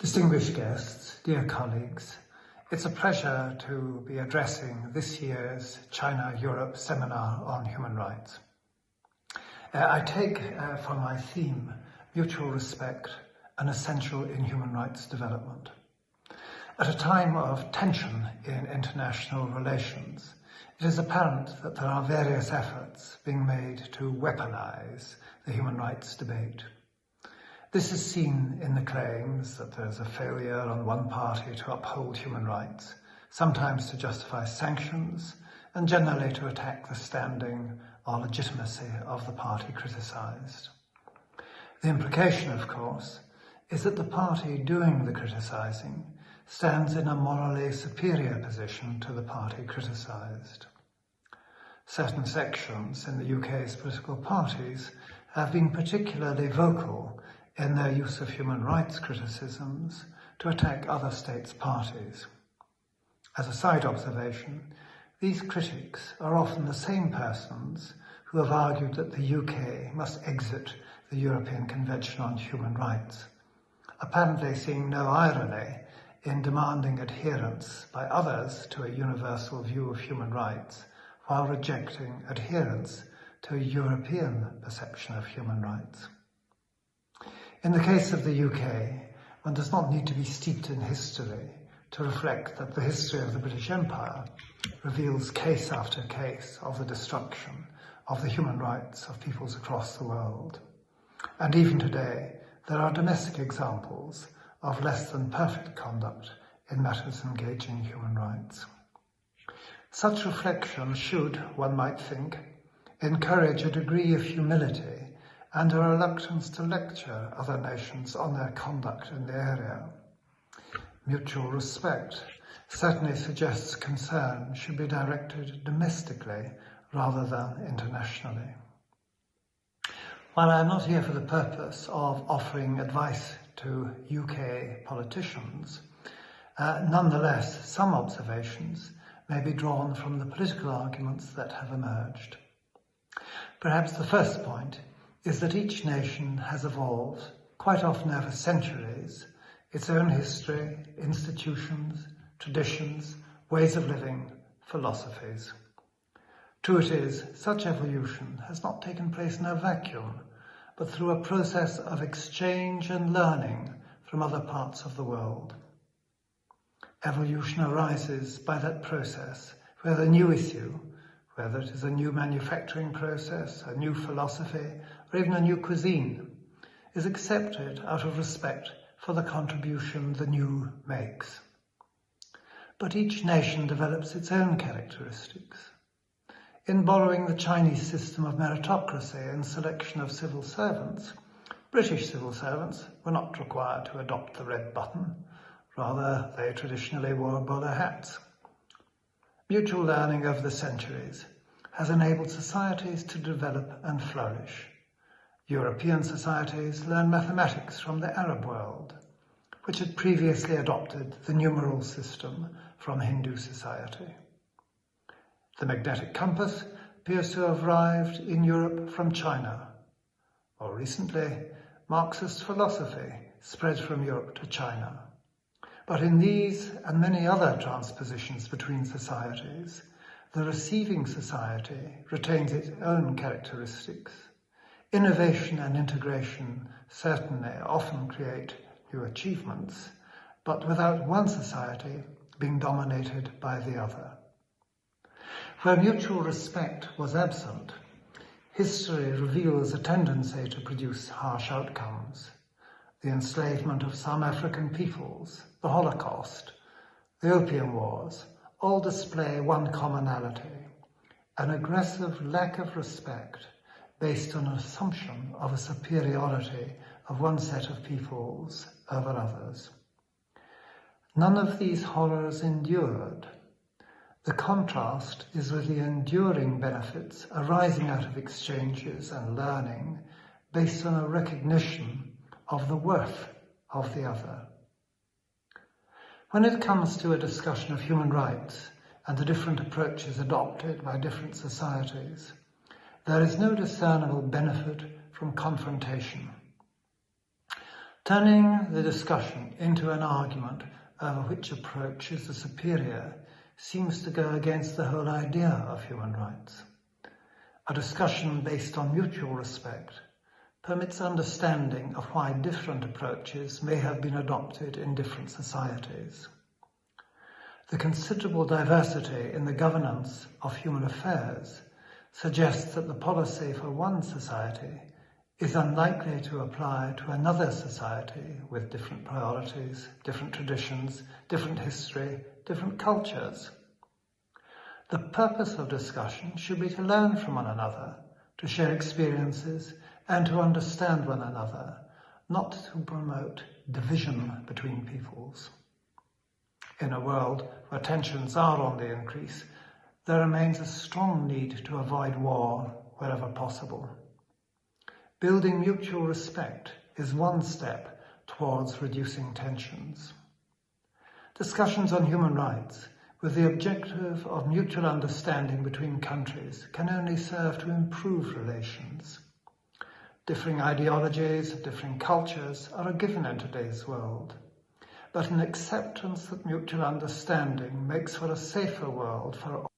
Distinguished guests, dear colleagues, it's a pleasure to be addressing this year's China-Europe Seminar on Human Rights. I take for my theme mutual respect, an essential in human rights development. At a time of tension in international relations, it is apparent that there are various efforts being made to weaponize the human rights debate. This is seen in the claims that there is a failure on one party to uphold human rights, sometimes to justify sanctions, and generally to attack the standing or legitimacy of the party criticized. The implication, of course, is that the party doing the criticizing stands in a morally superior position to the party criticized. Certain sections in the UK's political parties have been particularly vocal in their use of human rights criticisms to attack other states' parties. As a side observation, these critics are often the same persons who have argued that the UK must exit the European Convention on Human Rights, apparently seeing no irony in demanding adherence by others to a universal view of human rights while rejecting adherence to a European perception of human rights. In the case of the UK, one does not need to be steeped in history to reflect that the history of the British Empire reveals case after case of the destruction of the human rights of peoples across the world. And even today, there are domestic examples of less than perfect conduct in matters engaging human rights. Such reflection should, one might think, encourage a degree of humility and a reluctance to lecture other nations on their conduct in the area. Mutual respect certainly suggests concern should be directed domestically rather than internationally. While I am not here for the purpose of offering advice to UK politicians, nonetheless some observations may be drawn from the political arguments that have emerged. Perhaps the first point is that each nation has evolved, quite often over centuries, its own history, institutions, traditions, ways of living, philosophies. True it is, such evolution has not taken place in a vacuum, but through a process of exchange and learning from other parts of the world. Evolution arises by that process, where the new issue, whether it is a new manufacturing process, a new philosophy, or even a new cuisine, is accepted out of respect for the contribution the new makes. But each nation develops its own characteristics. In borrowing the Chinese system of meritocracy and selection of civil servants, British civil servants were not required to adopt the red button. Rather, they traditionally wore bowler hats. Mutual learning over the centuries has enabled societies to develop and flourish. European societies learn mathematics from the Arab world, which had previously adopted the numeral system from Hindu society. The magnetic compass appears to have arrived in Europe from China. More recently, Marxist philosophy spread from Europe to China. But in these and many other transpositions between societies, the receiving society retains its own characteristics. Innovation and integration certainly often create new achievements, but without one society being dominated by the other. Where mutual respect was absent, history reveals a tendency to produce harsh outcomes. The enslavement of some African peoples, the Holocaust, the Opium Wars, all display one commonality, an aggressive lack of respect based on an assumption of a superiority of one set of peoples over others. None of these horrors endured. The contrast is with the enduring benefits arising out of exchanges and learning based on a recognition of the worth of the other. When it comes to a discussion of human rights and the different approaches adopted by different societies, there is no discernible benefit from confrontation. Turning the discussion into an argument over which approach is the superior seems to go against the whole idea of human rights. A discussion based on mutual respect permits understanding of why different approaches may have been adopted in different societies. The considerable diversity in the governance of human affairs suggests that the policy for one society is unlikely to apply to another society with different priorities, different traditions, different history, different cultures. The purpose of discussion should be to learn from one another, to share experiences, and to understand one another, not to promote division between peoples. In a world where tensions are on the increase, there remains a strong need to avoid war wherever possible. Building mutual respect is one step towards reducing tensions. Discussions on human rights with the objective of mutual understanding between countries can only serve to improve relations. Differing ideologies, differing cultures are a given in today's world, but an acceptance that mutual understanding makes for a safer world for all.